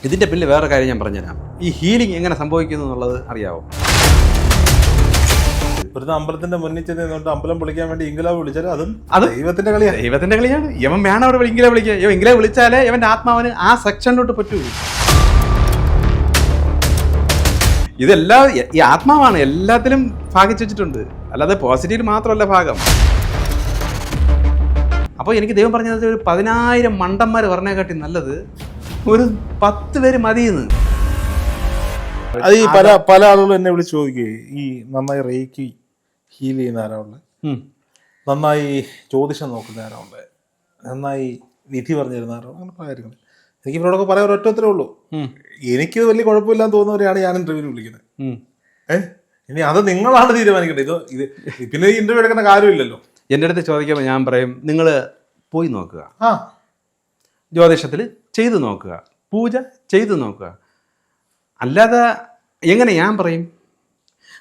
ഇതിൻ്റെ പിന്നിൽ വേറെ കാര്യം ഞാൻ പറഞ്ഞുതരാം. ഈ ഹീലിംഗ് എങ്ങനെ സംഭവിക്കുന്നു എന്നുള്ളത് അറിയാവോ? ഒരു അമ്പലത്തിന്റെ മുന്നിൽ ചെന്നിട്ട് അമ്പലം വിളിക്കാൻ വേണ്ടി ഇംഗ്ലാവ് വിളിച്ചാൽ അത് ദൈവത്തിന്റെ കളിയാണ്. ദൈവത്തിന്റെ കളിയാണ്. ഇവൻ വേണം അവിടെ ഇംഗ്ലാവ് വിളിക്കുക. ഇവൻ ഇംഗ്ലാവ് വിളിച്ചാലേ ഇവന്റെ ആത്മാവിന് ആ സെക്ഷനിലോട്ട് പറ്റൂ. ഇതെല്ലാം ഈ ആത്മാവാണ് എല്ലാത്തിലും ഭാഗിച്ചു വെച്ചിട്ടുണ്ട്, അല്ലാതെ പോസിറ്റീവ് മാത്രമല്ല ഭാഗം. അപ്പോൾ എനിക്ക് ദൈവം പറഞ്ഞത് ഒരു 10,000 മണ്ടന്മാർ പറഞ്ഞേക്കാട്ടി നല്ലത് ഒരു 10 പേര് മതിയെന്ന്. അത് ഈ പല ആളുകളും എന്നെ വിളിച്ച് ചോദിക്കേ, ഈ നന്നായി റേക്കി ഹീൽ ചെയ്യുന്ന ആരാളുണ്ട്, നന്നായി ജ്യോതിഷം നോക്കുന്ന ആരാളുണ്ട്, നന്നായി വിധി പറഞ്ഞു തരുന്ന ആരാളുണ്ട്, അങ്ങനെ പല കാര്യങ്ങൾ. എനിക്ക് ഇവരോടൊക്കെ പറയാൻ ഒരൊറ്റത്രേ ഉള്ളൂ. എനിക്ക് വലിയ കുഴപ്പമില്ലാന്ന് തോന്നുന്നവരെയാണ് ഞാൻ ഇന്റർവ്യൂവിന് വിളിക്കുന്നത്. ഇനി അത് നിങ്ങളാണ് തീരുമാനിക്കേണ്ടത്. ഇത് പിന്നെ ഈ ഇന്റർവ്യൂ എടുക്കേണ്ട കാര്യമില്ലല്ലോ. എൻ്റെ അടുത്ത് ചോദിക്കുമ്പോൾ ഞാൻ പറയും, നിങ്ങൾ പോയി നോക്കുക, ജ്യോതിഷത്തിൽ ചെയ്തു നോക്കുക, പൂജ ചെയ്തു നോക്കുക. അല്ലാതെ എങ്ങനെ ഞാൻ പറയും?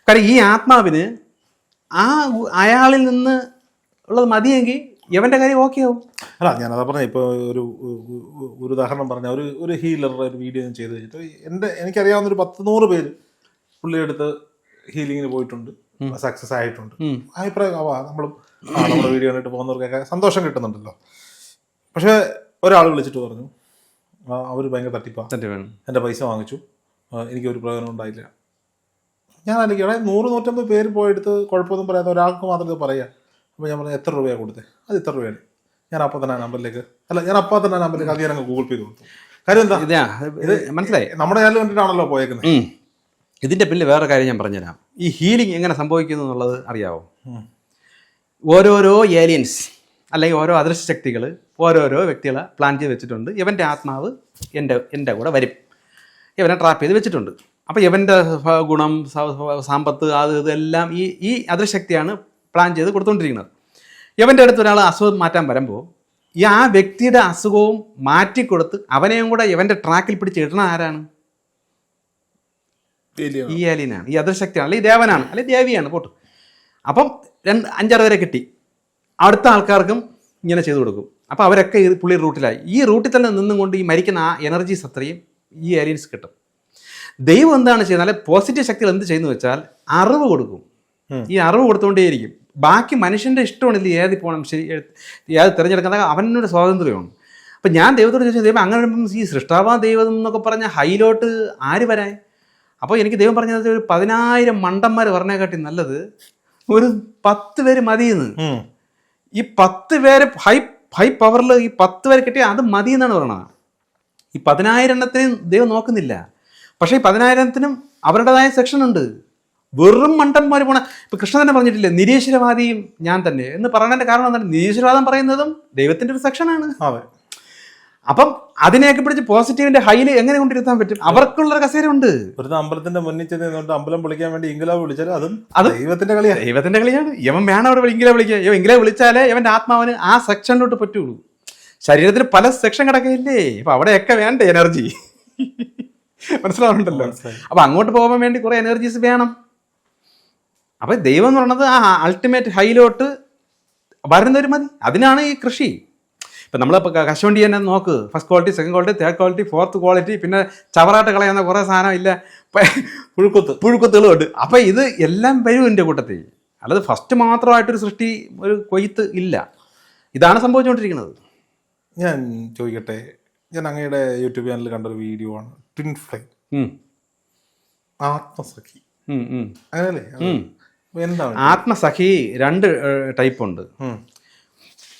കാരണം ഈ ആത്മാവിന് അയാളിൽ നിന്ന് ഉള്ളത് മതിയെങ്കിൽ ഇവൻ്റെ കാര്യം ഓക്കെ ആവും. അല്ല, ഞാനതാ പറഞ്ഞ ഇപ്പോൾ ഒരു ഉദാഹരണം പറഞ്ഞ ഒരു ഹീലറുടെ ഒരു വീഡിയോ ഞാൻ ചെയ്ത് വെച്ചിട്ട് എനിക്കറിയാവുന്ന ഒരു 10-100 പേര് പുള്ളിയെടുത്ത് ഹീലിങ്ങിന് പോയിട്ടുണ്ട്, സക്സസ് ആയിട്ടുണ്ട്. അഭിപ്രായം നമ്മുടെ വീഡിയോ കണ്ടിട്ട് പോകുന്നവർക്കൊക്കെ സന്തോഷം കിട്ടുന്നുണ്ടല്ലോ. പക്ഷേ ഒരാൾ വിളിച്ചിട്ട് പറഞ്ഞു അവർ ഭയങ്കര തട്ടിപ്പാ, എൻ്റെ പൈസ വാങ്ങിച്ചു, എനിക്കൊരു പ്രയോജനം ഉണ്ടായില്ല. ഞാൻ അല്ലെങ്കിൽ 100-150 പേര് പോയെടുത്ത് കുഴപ്പമൊന്നും പറയാതെ ഒരാൾക്ക് മാത്രം ഇത് പറയാം. അപ്പോൾ ഞാൻ പറഞ്ഞു, എത്ര രൂപയാണ് കൊടുത്തത്? അത് ഇത്ര രൂപയാണ്. ഞാൻ അപ്പം തന്നെ നമ്പറിലേക്ക് അത് ഞാൻ ഗൂഗിൾ പേ കൊടുത്തു. കാര്യം എന്താ, ഇത് മനസ്സിലായി, നമ്മുടെ ചാനൽ കണ്ടിട്ടാണല്ലോ പോയേക്കുന്നത്. ഇതിൻ്റെ പിന്നിൽ വേറെ കാര്യം ഞാൻ പറഞ്ഞുതരാം. ഈ ഹീലിംഗ് എങ്ങനെ സംഭവിക്കുന്നു എന്നുള്ളത് അറിയാവോ? ഓരോരോ ഏലിയൻസ് അല്ലെങ്കിൽ ഓരോ അദൃശ്യ ശക്തികൾ ഓരോരോ വ്യക്തികളെ പ്ലാൻ ചെയ്ത് വെച്ചിട്ടുണ്ട്. ഇവൻ്റെ ആത്മാവ് എൻ്റെ കൂടെ വരും, ഇവനെ ട്രാപ്പ് ചെയ്ത് വെച്ചിട്ടുണ്ട്. അപ്പോൾ ഇവൻ്റെ ഗുണം, സമ്പത്ത്, അത് ഇതെല്ലാം ഈ അദൃശക്തിയാണ് പ്ലാൻ ചെയ്ത് കൊടുത്തുകൊണ്ടിരിക്കുന്നത്. ഇവൻ്റെ അടുത്ത് ഒരാൾ അസുഖം മാറ്റാൻ വരുമ്പോൾ ആ വ്യക്തിയുടെ അസുഖവും മാറ്റിക്കൊടുത്ത് അവനെയും കൂടെ ഇവൻ്റെ ട്രാക്കിൽ പിടിച്ച് ഇടണ ആരാണ്? ഈ ഏലിയനാണ്, ഈ അദൃശക്തിയാണ്, അല്ലെങ്കിൽ ദേവനാണ്, അല്ലെങ്കിൽ ദേവിയാണ്, പോട്ട്. അപ്പം 5-6 പേരെ കിട്ടി, അടുത്ത ആൾക്കാർക്കും ഇങ്ങനെ ചെയ്തു കൊടുക്കും. അപ്പോൾ അവരൊക്കെ പുള്ളി റൂട്ടിലായി. ഈ റൂട്ടിൽ തന്നെ നിന്നും കൊണ്ട് ഈ മരിക്കുന്ന ആ എനർജീസ് അത്രയും ഈ ഏലിയൻസ് കിട്ടും. ദൈവം എന്താണ് ചെയ്യുന്നത്? അല്ലെ പോസിറ്റീവ് ശക്തികൾ എന്ത് ചെയ്യുന്നു വെച്ചാൽ അറിവ് കൊടുക്കും. ഈ അറിവ് കൊടുത്തുകൊണ്ടേയിരിക്കും. ബാക്കി മനുഷ്യൻ്റെ ഇഷ്ടമാണ് ഇത് ഏത് പോകണം, ശരി ഏത് തിരഞ്ഞെടുക്കുന്നത് അവനൊരു സ്വാതന്ത്ര്യമാണ്. അപ്പം ഞാൻ ദൈവത്തോട് ചോദിച്ചു, ദൈവം അങ്ങനെ ഈ സൃഷ്ടാവാ ദൈവം എന്നൊക്കെ പറഞ്ഞ ഹൈലോട്ട് ആര് വരാൻ? അപ്പോൾ എനിക്ക് ദൈവം പറഞ്ഞത് ഒരു 10,000 മണ്ടന്മാർ പറഞ്ഞേക്കാട്ടി നല്ലത് ഒരു 10 പേര് മതിയെന്ന്. ഈ 10 പേര് ഹൈ പവറിൽ ഈ 10 പേര് കിട്ടിയാൽ അത് മതി എന്നാണ് പറയണത്. ഈ 10,000 ദൈവം നോക്കുന്നില്ല. പക്ഷേ ഈ 10,000 അവരുടേതായ സെക്ഷൻ ഉണ്ട്. വെറും മണ്ടന്മാർ പോണ. ഇപ്പം കൃഷ്ണൻ തന്നെ പറഞ്ഞിട്ടില്ലേ, നിരീശ്വരവാദിയും ഞാൻ തന്നെ എന്ന് പറയുന്നതിൻ്റെ കാരണം എന്താണ്? നിരീശ്വരവാദം പറയുന്നതും ദൈവത്തിൻ്റെ ഒരു സെക്ഷനാണ്. അപ്പം അതിനെയൊക്കെ പിടിച്ച് പോസിറ്റീവിന്റെ ഹൈല് എങ്ങനെ കൊണ്ടിരുത്താൻ പറ്റും? അവർക്കുള്ള കസേര ഉണ്ട്. ഒരു അമ്പലത്തിന്റെ മുന്നിൽ ചെന്നിട്ട് അമ്പലം വിളിക്കാൻ വേണ്ടി ഇംഗ്ലാവ് വിളിച്ചാൽ അത് ദൈവത്തിന്റെ കളിയാണ്. ദൈവത്തിന്റെ കളിയാണ്. ഇവൻ വേണം അവിടെ ഇംഗ്ലാവ് വിളിക്കുക. ഇംഗ്ലാവ് വിളിച്ചാലേ ഇവന്റെ ആത്മാവിന് ആ സെക്ഷനിലോട്ട് പറ്റുള്ളൂ. ശരീരത്തിൽ പല സെക്ഷൻ കിടക്കയില്ലേ? അപ്പൊ അവിടെയൊക്കെ വേണ്ട എനർജി. മനസ്സിലാവുന്നുണ്ടല്ലോ? അപ്പൊ അങ്ങോട്ട് പോകാൻ വേണ്ടി കുറെ എനർജീസ് വേണം. അപ്പൊ ദൈവം എന്ന് പറയുന്നത് ആ അൾട്ടിമേറ്റ് ഹൈലോട്ട് വരുന്നവർ മതി. അതിനാണ് ഈ കൃഷി. ഇപ്പം നമ്മളിപ്പോൾ കശുവണ്ടി തന്നെ നോക്ക്, first quality, second quality, third quality, fourth quality, പിന്നെ ചവറായിട്ട് കളയുന്ന കുറേ സാധനം ഇല്ല, പുഴുക്കുത്തുകളും ഉണ്ട്. അപ്പം ഇത് എല്ലാം വരും എൻ്റെ കൂട്ടത്തിൽ. അല്ലാതെ ഫസ്റ്റ് മാത്രമായിട്ടൊരു സൃഷ്ടി, ഒരു കൊയ്ത്ത് ഇല്ല. ഇതാണ് സംഭവിച്ചുകൊണ്ടിരിക്കുന്നത്. ഞാൻ ചോദിക്കട്ടെ, ഞാൻ അങ്ങയുടെ യൂട്യൂബ് ചാനലിൽ കണ്ടൊരു വീഡിയോ ആണ്, ട്വിൻ ഫ്ലെയിം, ആത്മസഖി, അങ്ങനെയല്ലേ? എന്താണ് ആത്മസഖി? 2 ടൈപ്പ് ഉണ്ട്.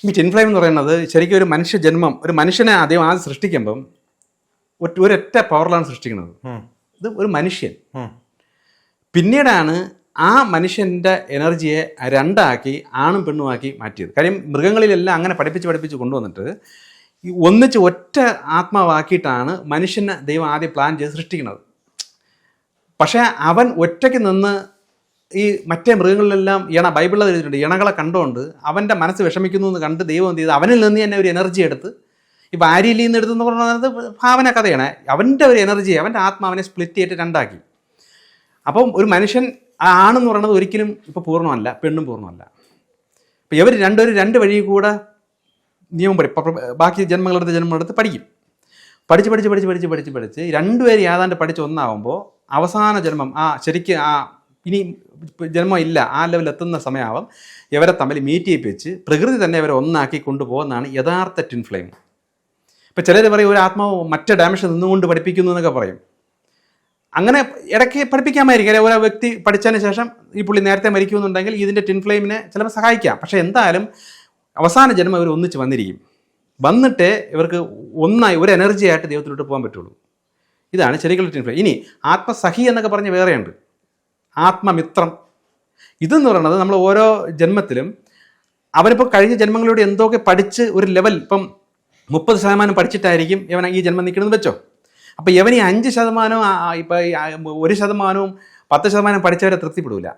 ഈ ട്വിൻ ഫ്ലെയിം എന്ന് പറയുന്നത് ശരിക്കും ഒരു മനുഷ്യ ജന്മം, ഒരു മനുഷ്യനെ ആദ്യം സൃഷ്ടിക്കുമ്പം ഒരൊറ്റ പവറിലാണ് സൃഷ്ടിക്കുന്നത്. ഇത് ഒരു മനുഷ്യൻ. പിന്നീടാണ് ആ മനുഷ്യൻ്റെ എനർജിയെ 2 ആണും പെണ്ണുമാക്കി മാറ്റിയത്. കാര്യം മൃഗങ്ങളിലെല്ലാം അങ്ങനെ പഠിപ്പിച്ച് കൊണ്ടുവന്നിട്ട് ഒന്നിച്ച് ഒറ്റ ആത്മാവാക്കിയിട്ടാണ് മനുഷ്യനെ ദൈവം ആദ്യം പ്ലാൻ ചെയ്ത് സൃഷ്ടിക്കുന്നത്. പക്ഷേ അവൻ ഒറ്റയ്ക്ക് നിന്ന് ഈ മറ്റേ മൃഗങ്ങളിലെല്ലാം ബൈബിളിൽ എഴുതിയിട്ടുണ്ട്, ഇണകളെ കണ്ടുകൊണ്ട് അവൻ്റെ മനസ്സ് വിഷമിക്കുന്നു എന്ന് കണ്ട് ദൈവം എന്ത് ചെയ്ത് അവനിൽ നിന്ന് തന്നെ ഒരു എനർജി എടുത്ത്, ഈ ഭാര്യയിൽ നിന്ന് എടുത്തെന്ന് പറയുന്നത് ഭാവന കഥയാണ്. അവൻ്റെ ഒരു എനർജി, അവൻ്റെ ആത്മാവിനെ സ്പ്ലിറ്റ് ചെയ്തിട്ട് 2 അപ്പം ഒരു മനുഷ്യൻ ആണെന്ന് പറയുന്നത് ഒരിക്കലും ഇപ്പോൾ പൂർണ്ണമല്ല, പെണ്ണും പൂർണ്ണമല്ല. ഇപ്പം ഇവർ 2 വഴി കൂടെ നിയമം പഠിക്കും. ബാക്കി ജന്മങ്ങളെടുത്ത് പഠിക്കും. പഠിച്ച് രണ്ടുപേരും ഏതാണ്ട് പഠിച്ച് ഒന്നാവുമ്പോൾ അവസാന ജന്മം ശരിക്കും ഇനി ജന്മം ഇല്ല ആ ലെവലിൽ എത്തുന്ന സമയമാവും ഇവരെ തമ്മിൽ മീറ്റ് ചെയ്യിപ്പിച്ച് പ്രകൃതി തന്നെ ഇവരെ ഒന്നാക്കി കൊണ്ടുപോകുന്നതാണ് യഥാർത്ഥ ട്വിൻ ഫ്ലെയിം. ഇപ്പം ചിലർ പറയും ഒരു ആത്മാവ് മറ്റേ ഡയമെൻഷൻ നിന്നുകൊണ്ട് പഠിപ്പിക്കുന്നു എന്നൊക്കെ പറയും. അങ്ങനെ ഇടയ്ക്ക് പഠിപ്പിക്കാമായിരിക്കും. അല്ലെ ഒരു വ്യക്തി പഠിച്ചതിന് ശേഷം ഈ പുള്ളി നേരത്തെ മരിക്കുമെന്നുണ്ടെങ്കിൽ ഇതിൻ്റെ ട്വിൻ ഫ്ലെയിമിനെ ചിലപ്പോൾ സഹായിക്കാം. പക്ഷേ എന്തായാലും അവസാന ജന്മം ഇവർ ഒന്നിച്ച് വന്നിരിക്കും. വന്നിട്ടേ ഇവർക്ക് ഒന്നായി ഒരു എനർജി ആയിട്ട് ദൈവത്തിലോട്ട് പോകാൻ പറ്റുള്ളൂ. ഇതാണ് ശരിക്കുള്ള ട്വിൻ ഫ്ലെയിം. ഇനി ആത്മസഖി എന്നൊക്കെ പറഞ്ഞ് വേറെയുണ്ട്, ആത്മമിത്രം. ഇതെന്ന് പറയുന്നത് നമ്മൾ ഓരോ ജന്മത്തിലും അവരിപ്പോൾ കഴിഞ്ഞ ജന്മങ്ങളിലൂടെ എന്തൊക്കെ പഠിച്ച് ഒരു ലെവൽ, ഇപ്പം 30% പഠിച്ചിട്ടായിരിക്കും ഇവൻ ഈ ജന്മം നിൽക്കണമെന്ന് വെച്ചോ. അപ്പോൾ ഇവൻ ഈ 5% ഇപ്പോൾ 1%, 10% പഠിച്ചവരെ തൃപ്തിപ്പെടില്ല.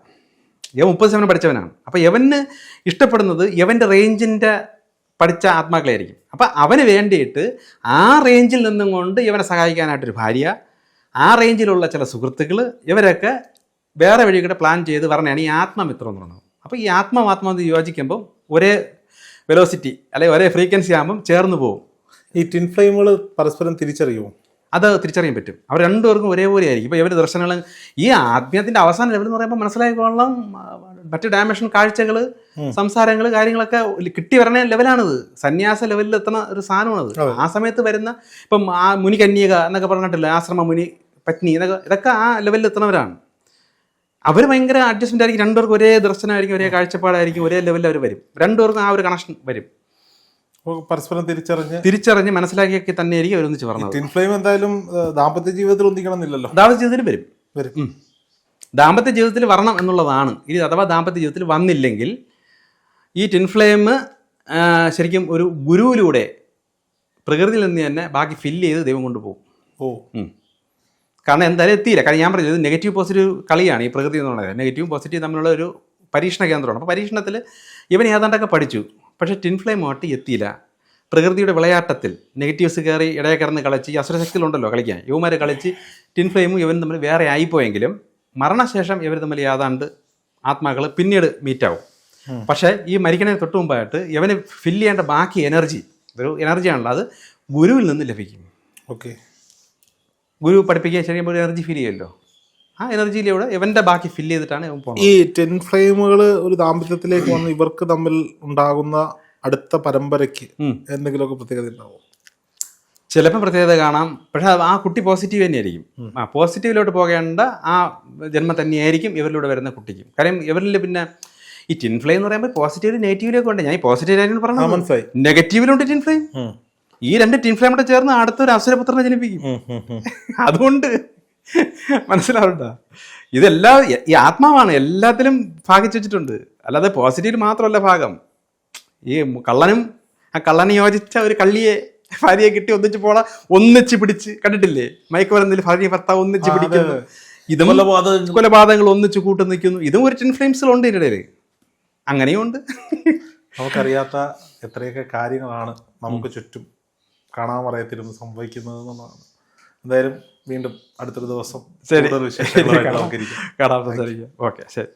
ഇവൻ 30% പഠിച്ചവനാണ്. അപ്പോൾ ഇവന് ഇഷ്ടപ്പെടുന്നത് ഇവൻ്റെ റേഞ്ചിൻ്റെ പഠിച്ച ആത്മാക്കളായിരിക്കും. അപ്പം അവന് വേണ്ടിയിട്ട് ആ റേഞ്ചിൽ നിന്നും കൊണ്ട് ഇവനെ സഹായിക്കാനായിട്ടൊരു ഭാര്യ, ആ റേഞ്ചിലുള്ള ചില സുഹൃത്തുക്കൾ, ഇവരൊക്കെ വേറെ വഴികൂടെ പ്ലാൻ ചെയ്ത് പറഞ്ഞാണ് ഈ ആത്മമിത്രം എന്ന് പറയുന്നത്. അപ്പോൾ ഈ ആത്മാവ് യോജിക്കുമ്പം ഒരേ വെലോസിറ്റി അല്ലെങ്കിൽ ഒരേ ഫ്രീക്വൻസി ആകുമ്പം ചേർന്ന് പോകും. ഈ ട്വിൻ ഫ്ലെയിമുകൾ പരസ്പരം തിരിച്ചറിയുമോ? അത് തിരിച്ചറിയാൻ പറ്റും. അവർ രണ്ടുപേർക്കും ഒരേപോലെ ആയിരിക്കും. ഇപ്പോൾ ഇവർ ദർശനങ്ങൾ, ഈ ആത്മീയത്തിൻ്റെ അവസാന ലെവൽ എന്ന് പറയുമ്പോൾ മനസ്സിലാക്കിക്കൊള്ളാം, മറ്റ് ഡയമെൻഷൻ കാഴ്ചകൾ, സംസാരങ്ങൾ, കാര്യങ്ങളൊക്കെ കിട്ടി വരണ ലെവലാണിത്. സന്യാസ ലെവലിൽ എത്തുന്ന ഒരു സാധനമാണത്. ആ സമയത്ത് വരുന്ന ഇപ്പം ആ മുനി കന്യക എന്നൊക്കെ പറഞ്ഞിട്ടില്ല, ആശ്രമ മുനി പത്നി ഇതൊക്കെ ആ ലെവലിൽ എത്തുന്നവരാണ്. അവർ ഭയങ്കര അഡ്ജസ്റ്റ്മെൻ്റ് ആയിരിക്കും. രണ്ടുപേർക്കും ഒരേ ദർശനമായിരിക്കും, ഒരേ കാഴ്ചപ്പാടായിരിക്കും, ഒരേ ലെവലിൽ അവർ വരും. രണ്ടുപേർക്കും ആ ഒരു കണക്ഷൻ വരും. പരസ്പരം തിരിച്ചറിഞ്ഞ് മനസ്സിലാക്കിയൊക്കെ തന്നെയായിരിക്കും അവരൊന്നിച്ച് പറഞ്ഞത്. ട്വിൻ ഫ്ലെയിം എന്തായാലും ദാമ്പത്യ ജീവിതത്തിൽ ഒന്നിക്കണമെന്നില്ലല്ലോ. ദാമ്പത്യ ജീവിതത്തിൽ വരും. ദാമ്പത്യ ജീവിതത്തിൽ വരണം എന്നുള്ളതാണ്. ഇനി അഥവാ ദാമ്പത്യ ജീവിതത്തിൽ വന്നില്ലെങ്കിൽ ഈ ട്വിൻ ഫ്ലെയിം ശരിക്കും ഒരു ഗുരുവിലൂടെ പ്രകൃതിയിൽ നിന്ന് തന്നെ ബാക്കി ഫില്ല് ചെയ്ത് ദൈവം കൊണ്ടുപോകും. കാരണം എന്തായാലും എത്തിയില്ല. കാരണം ഞാൻ പറഞ്ഞത് നെഗറ്റീവ് പോസിറ്റീവ് കളിയാണ് ഈ പ്രകൃതി എന്ന് പറയുന്നത്. നെഗറ്റീവ് പോസിറ്റീവ് തമ്മിലുള്ള ഒരു പരീക്ഷണ കേന്ദ്രമാണ്. അപ്പോൾ പരീക്ഷണത്തിൽ ഇവൻ ഏതാണ്ടൊക്കെ പഠിച്ചു, പക്ഷേ ട്വിൻ ഫ്ലെയിമായിട്ട് എത്തിയില്ല. പ്രകൃതിയുടെ വിളയാട്ടത്തിൽ നെഗറ്റീവ്സ് കയറി ഇടയെ കിടന്ന് കളിച്ച്, ഈ അസുരശക്തികളുണ്ടല്ലോ കളിക്കാൻ, യുവമാർ കളിച്ച് ട്വിൻ ഫ്ലെയിമും ഇവനും തമ്മിൽ വേറെ ആയിപ്പോയെങ്കിലും മരണശേഷം ഇവർ തമ്മിൽ ഏതാണ്ട് ആത്മാക്കൾ പിന്നീട് മീറ്റാവും. പക്ഷേ ഈ മരിക്കണതിന് തൊട്ട് മുമ്പായിട്ട് ഇവന് ഫില്ല് ചെയ്യേണ്ട ബാക്കി എനർജി, ഒരു എനർജിയാണല്ലോ, അത് ഗുരുവിൽ നിന്ന് ലഭിക്കും. ഓക്കെ, ഗുരു പഠിപ്പിക്കാൻ ശരിക്കും ഒരു എനർജി ഫീൽ ചെയ്യുമല്ലോ, ആ എനർജിയിലൂടെ ഇവൻ്റെ ബാക്കി ഫില്ല് ചെയ്തിട്ടാണ് ഇവൻ പോകുന്നത്. ഈ ട്വിൻ ഫ്ലെയിമുകൾ ഒരു ദാമ്പത്യത്തിലേക്ക് വന്ന് ഇവർക്ക് തമ്മിൽ ഉണ്ടാകുന്ന അടുത്ത പരമ്പരയ്ക്ക് എന്തെങ്കിലുമൊക്കെ പ്രത്യേകത ഉണ്ടാവും? ചിലപ്പോൾ പ്രത്യേകത കാണാം, പക്ഷേ ആ കുട്ടി പോസിറ്റീവ് തന്നെയായിരിക്കും. പോസിറ്റീവിലോട്ട് പോകേണ്ട ആ ജന്മം തന്നെയായിരിക്കും ഇവരിലൂടെ വരുന്ന കുട്ടിക്കും. കാര്യം ഇവരിൽ പിന്നെ ഈ ട്വിൻ ഫ്ലെയിം എന്ന് പറയുമ്പോൾ പോസിറ്റീവ് നെഗറ്റീവിലൊക്കെ ഉണ്ട്. ഞാൻ ഈ പോസിറ്റീവ് ആയിരുന്നു പറഞ്ഞത്, മനസ്സിലായി. നെഗറ്റീവിലുണ്ട് ട്വിൻ ഫ്ലെയിം. ഈ രണ്ട് ട്വിൻ ഫ്ലെയിം കൂടെ ചേർന്ന് അടുത്തൊരു അസുരപുത്രനെ ജനിപ്പിക്കും. അതുകൊണ്ട് മനസ്സിലാവണ്ട, ഇതെല്ലാം ഈ ആത്മാവാണ് എല്ലാത്തിലും ഭാഗിച്ചു വെച്ചിട്ടുണ്ട്. അല്ലാതെ പോസിറ്റീവ് മാത്രമല്ല ഭാഗം. ഈ കള്ളനും ആ കള്ളനെ യോജിച്ച ഒരു കള്ളിയെ ഭാര്യയെ കിട്ടി ഒന്നിച്ച് പിടിച്ച് കണ്ടിട്ടില്ലേ? മയക്കുമരുന്നിൽ ഭാര്യ ഭർത്താവ് ഒന്നിച്ച് പിടിക്കുന്നു. ഇതും കൊലപാതകങ്ങൾ ഒന്നിച്ച് കൂട്ടു നിൽക്കുന്നു. ഇതും ഒരു ട്വിൻ ഫ്ലെയിംസിലുണ്ട് ഇതിൻ്റെ ഇടയിൽ. അങ്ങനെയും ഉണ്ട്. നമുക്കറിയാത്ത എത്രയൊക്കെ കാര്യങ്ങളാണ് നമുക്ക് ചുറ്റും കാണാൻ പറയത്തിരുന്ന് സംഭവിക്കുന്നത് എന്നുള്ളതാണ്. എന്തായാലും വീണ്ടും അടുത്തൊരു ദിവസം ശരി വിശേഷങ്ങളായിട്ട് നമുക്കിരിക്കും. കാണാൻ. ഓക്കെ, ശരി.